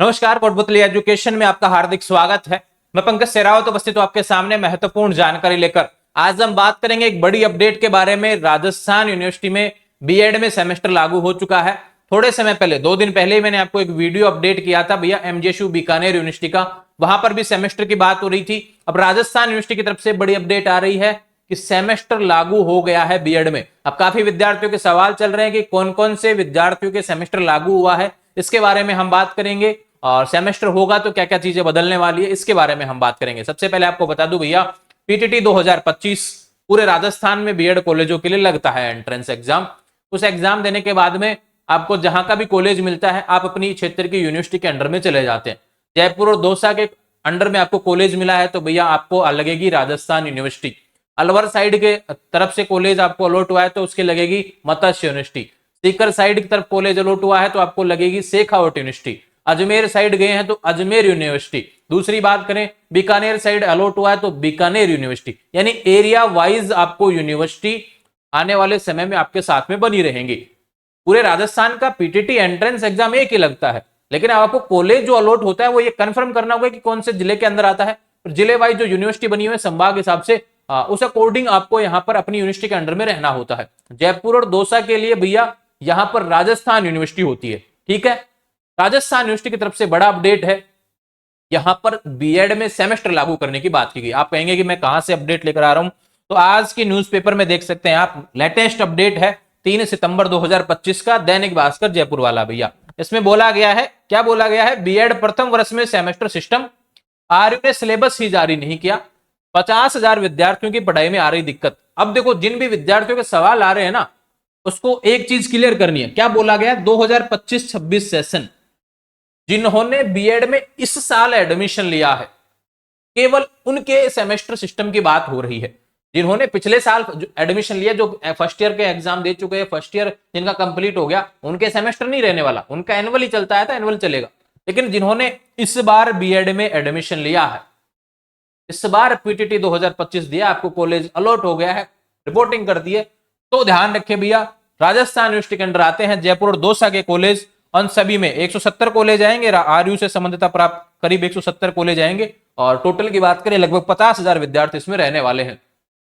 नमस्कार, कोटपुतली एजुकेशन में आपका हार्दिक स्वागत है। मैं पंकज सेरावत उपस्थित हूं आपके सामने महत्वपूर्ण जानकारी लेकर। आज हम बात करेंगे एक बड़ी अपडेट के बारे में। राजस्थान यूनिवर्सिटी में बीएड में सेमेस्टर लागू हो चुका है। थोड़े समय पहले 2 दिन पहले ही मैंने आपको एक वीडियो अपडेट किया था भैया एमजेएसयू बीकानेर यूनिवर्सिटी का, वहां पर भी सेमेस्टर की बात हो रही थी। अब राजस्थान यूनिवर्सिटी की तरफ से बड़ी अपडेट आ रही है कि सेमेस्टर लागू हो गया है बीएड में। अब काफी विद्यार्थियों के सवाल चल रहे हैं कि कौन कौन से विद्यार्थियों के सेमेस्टर लागू हुआ है, इसके बारे में हम बात करेंगे। और सेमेस्टर होगा तो क्या क्या चीजें बदलने वाली है, इसके बारे में हम बात करेंगे। सबसे पहले आपको बता दूं भैया, पीटीटी 2025 पूरे राजस्थान में बीएड कॉलेजों के लिए लगता है एंट्रेंस एग्जाम। उस एग्जाम देने के बाद में आपको जहां का भी कॉलेज मिलता है, आप अपनी क्षेत्र की यूनिवर्सिटी के अंडर में चले जाते हैं। जयपुर और दौसा के अंडर में आपको कॉलेज मिला है तो भैया आपको लगेगी राजस्थान यूनिवर्सिटी। अलवर साइड के तरफ से कॉलेज आपको अलॉट हुआ है तो उसके लगेगी मत्स्य यूनिवर्सिटी। सीकर साइड की तरफ कॉलेज अलॉट हुआ है तो आपको लगेगी शेखावट यूनिवर्सिटी। अजमेर साइड गए हैं तो अजमेर यूनिवर्सिटी। दूसरी बात करें, बीकानेर साइड अलॉट हुआ है तो बीकानेर यूनिवर्सिटी। यानी एरिया वाइज आपको यूनिवर्सिटी आने वाले समय में आपके साथ में बनी रहेंगी। पूरे राजस्थान का पीटीटी एंट्रेंस एग्जाम एक ही लगता है, लेकिन आपको कॉलेज जो अलॉट होता है वो ये कंफर्म करना होगा कि कौन से जिले के अंदर आता है। जिले वाइज जो यूनिवर्सिटी बनी हुई है संभाग हिसाब से, उस अकॉर्डिंग आपको यहाँ पर अपनी यूनिवर्सिटी के अंडर में रहना होता है। जयपुर और दौसा के लिए भैया यहाँ पर राजस्थान यूनिवर्सिटी होती है। ठीक है, राजस्थान यूनिवर्सिटी की तरफ से बड़ा अपडेट है, यहां पर बीएड में सेमेस्टर लागू करने की बात की गई। आप कहेंगे कि मैं कहां से अपडेट लेकर आ रहा हूं, तो आज की न्यूज़पेपर में देख सकते हैं आप। लेटेस्ट अपडेट है 3 सितंबर 2025 का, दैनिक भास्कर जयपुर वाला भैया। इसमें बोला गया है, क्या बोला गया है, बीएड प्रथम वर्ष में सेमेस्टर सिस्टम, आरयू ने सिलेबस ही जारी नहीं किया, 50,000 विद्यार्थियों की पढ़ाई में आ रही दिक्कत। अब देखो, जिन भी विद्यार्थियों के सवाल आ रहे हैं ना, उसको एक चीज क्लियर करनी है। क्या बोला गया, 2025-26 सेशन जिन्होंने बीएड में इस साल एडमिशन लिया है, केवल उनके सेमेस्टर सिस्टम की बात हो रही है। जिन्होंने पिछले साल एडमिशन लिया, जो फर्स्ट ईयर के एग्जाम दे चुके हैं, फर्स्ट ईयर जिनका कंप्लीट हो गया, उनके सेमेस्टर नहीं रहने वाला, उनका एनुअल ही चलता है तो एनुअल चलेगा। लेकिन जिन्होंने इस बार बीएड में एडमिशन लिया है, इस बार पीटीटी 2025 दिया, आपको कॉलेज अलॉट हो गया है, रिपोर्टिंग कर दी है, तो ध्यान रखिए भैया, राजस्थान यूनिवर्सिटी के अंडर आते हैं जयपुर और दौसा के कॉलेज। उन सभी में 170 कॉलेज आएंगे, आरयू से संबंधित प्राप्त करीब 170 कॉलेज आएंगे, और टोटल की बात करें लगभग 50,000 विद्यार्थी इसमें रहने वाले हैं।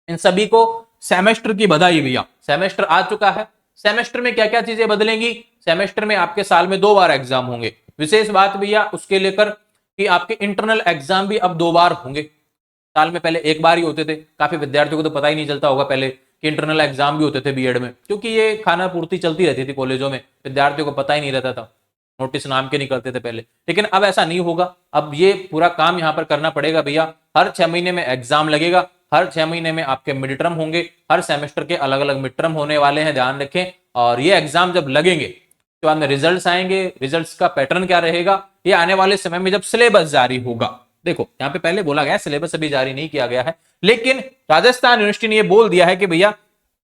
इन सभी को सेमेस्टर की बधाई भैया, सेमेस्टर आ चुका है। सेमेस्टर में क्या क्या चीजें बदलेंगी, सेमेस्टर में आपके साल में 2 बार एग्जाम होंगे। विशेष बात भैया उसके लेकर कि आपके इंटरनल एग्जाम भी अब 2 बार होंगे। साल में पहले 1 बार ही होते थे। काफी विद्यार्थियों को तो पता ही नहीं चलता होगा पहले कि इंटरनल एग्जाम भी होते थे बीएड में, क्योंकि ये खाना पूर्ति चलती रहती थी कॉलेजों में, विद्यार्थियों को पता ही नहीं रहता था, नोटिस नाम के निकलते थे पहले। लेकिन अब ऐसा नहीं होगा, अब ये पूरा काम यहाँ पर करना पड़ेगा भैया। हर 6 महीने में एग्जाम लगेगा, हर 6 महीने में आपके मिड टर्म होंगे, हर सेमेस्टर के अलग अलग मिड टर्म होने वाले हैं, ध्यान रखें। और ये एग्जाम जब लगेंगे तो बाद में रिजल्ट आएंगे, रिजल्ट का पैटर्न क्या रहेगा, ये आने वाले समय में जब सिलेबस जारी होगा। देखो यहाँ पे पहले बोला गया सिलेबस अभी जारी नहीं किया गया है, लेकिन राजस्थान यूनिवर्सिटी ने ये बोल दिया है कि भैया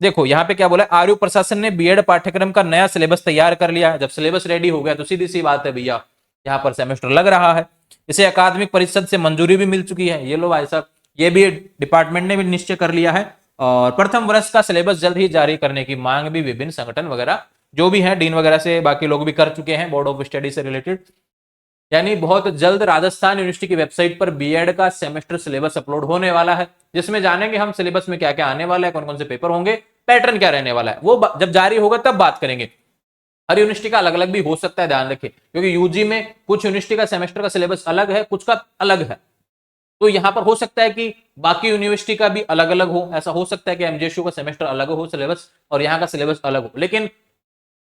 देखो यहाँ पे क्या बोला है, आरयू प्रशासन ने बीएड पाठ्यक्रम का नया सिलेबस तैयार कर लिया है। जब सिलेबस रेडी हो गया तो सीधी सी बात है भैया, यहाँ पर सेमेस्टर लग रहा है। इसे अकादमिक परिषद से मंजूरी भी मिल चुकी है। ये लो भाई साहब, ये भी डिपार्टमेंट ने भी निश्चय कर लिया है। और प्रथम वर्ष का सिलेबस जल्द ही जारी करने की मांग भी विभिन्न संगठन वगैरह जो भी है, डीन वगैरह से बाकी लोग भी कर चुके हैं, बोर्ड ऑफ स्टडी से रिलेटेड। यानी बहुत जल्द राजस्थान यूनिवर्सिटी की वेबसाइट पर बीएड का सेमेस्टर सिलेबस अपलोड होने वाला है, जिसमें जानेंगे हम सिलेबस में क्या क्या आने वाला है, कौन कौन से पेपर होंगे, पैटर्न क्या रहने वाला है। वो जब जारी होगा तब बात करेंगे। हर यूनिवर्सिटी का अलग अलग भी हो सकता है, ध्यान रखिए, क्योंकि यूजी में कुछ यूनिवर्सिटी का सेमेस्टर का सिलेबस अलग है, कुछ का अलग है। तो यहां पर हो सकता है कि बाकी यूनिवर्सिटी का भी अलग अलग हो, ऐसा हो सकता है कि एमजेएसयू का सेमेस्टर अलग हो सिलेबस और यहाँ का सिलेबस अलग हो। लेकिन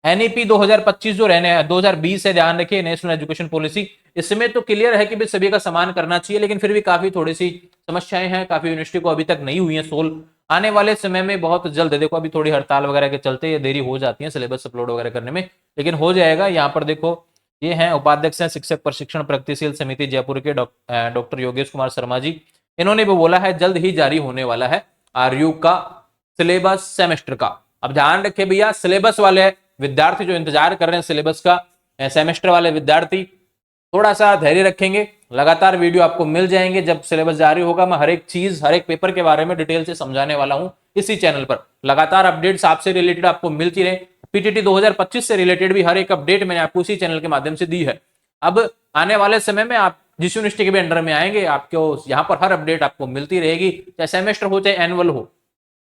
एनईपी 2025 जो रहने 2020 है, ध्यान रखिए, नेशनल एजुकेशन पॉलिसी, इसमें तो क्लियर है कि भी सभी का समान करना चाहिए। लेकिन फिर भी काफी थोड़ी सी समस्याएं हैं, काफी यूनिवर्सिटी को अभी तक नहीं हुई है सोल्व। आने वाले समय में बहुत जल्द, देखो अभी थोड़ी हड़ताल वगैरह के चलते ये देरी हो जाती है सिलेबस अपलोड वगैरह करने में, लेकिन हो जाएगा। यहाँ पर देखो ये हैं उपाध्यक्ष हैं शिक्षक प्रशिक्षण प्रगतिशील समिति जयपुर के डॉक्टर योगेश कुमार शर्मा जी। इन्होंने भी बोला है जल्द ही जारी होने वाला है आरयू का सिलेबस सेमेस्टर का। अब ध्यान रखे भैया, सिलेबस वाले विद्यार्थी जो इंतजार कर रहे हैं सिलेबस का, सेमेस्टर वाले विद्यार्थी थोड़ा सा धैर्य रखेंगे, लगातार वीडियो आपको मिल जाएंगे। जब सिलेबस जारी होगा मैं हर एक चीज, हर एक पेपर के बारे में डिटेल से समझाने वाला हूं इसी चैनल पर। लगातार अपडेट्स आपसे रिलेटेड आपको मिलती रहे। पीटीटी 2025 से रिलेटेड भी हर एक अपडेट मैंने आपको इसी चैनल के माध्यम से दी है। अब आने वाले समय में आप जिस यूनिवर्सिटी के भी अंडर में आएंगे, आपको यहाँ पर हर अपडेट आपको मिलती रहेगी, चाहे सेमेस्टर हो चाहे एनुअल हो,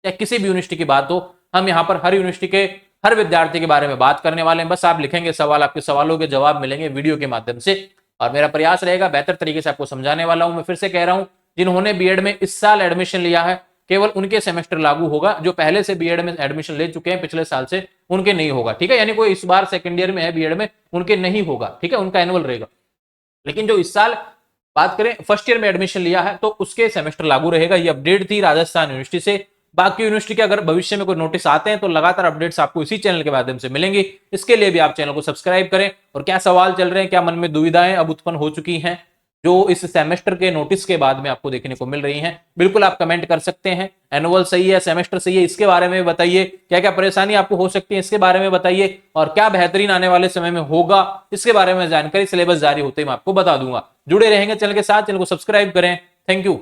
चाहे किसी भी यूनिवर्सिटी की बात हो। हम यहाँ पर हर यूनिवर्सिटी के हर विद्यार्थी के बारे में बात करने वाले हैं। बस आप लिखेंगे सवाल, आपके सवालों के जवाब मिलेंगे वीडियो के माध्यम से, और मेरा प्रयास रहेगा बेहतर तरीके से आपको समझाने वाला हूं। मैं फिर से कह रहा हूं, जिन्होंने बीएड में इस साल एडमिशन लिया है केवल उनके सेमेस्टर लागू होगा, जो पहले से बीएड में एडमिशन ले चुके हैं पिछले साल से उनके नहीं होगा, ठीक है। यानी कोई इस बार सेकंड ईयर में है बीएड में, उनके नहीं होगा, ठीक है, उनका एनुअल रहेगा। लेकिन जो इस साल बात करें फर्स्ट ईयर में एडमिशन लिया है तो उसके सेमेस्टर लागू रहेगा। ये अपडेट थी राजस्थान यूनिवर्सिटी से। बाकी यूनिवर्सिटी के अगर भविष्य में कोई नोटिस आते हैं तो लगातार अपडेट्स आपको इसी चैनल के माध्यम से मिलेंगी। इसके लिए भी आप चैनल को सब्सक्राइब करें। और क्या सवाल चल रहे हैं, क्या मन में दुविधाएं अब उत्पन्न हो चुकी हैं जो इस सेमेस्टर के नोटिस के बाद में आपको देखने को मिल रही हैं, बिल्कुल आप कमेंट कर सकते हैं। एनुअल सही है, सेमेस्टर सही है, इसके बारे में बताइए। क्या क्या परेशानी आपको हो सकती है इसके बारे में बताइए, और क्या बेहतरीन आने वाले समय में होगा इसके बारे में जानकारी सिलेबस जारी होते ही मैं आपको बता दूंगा। जुड़े रहेंगे चैनल के साथ, चैनल को सब्सक्राइब करें। Thank you.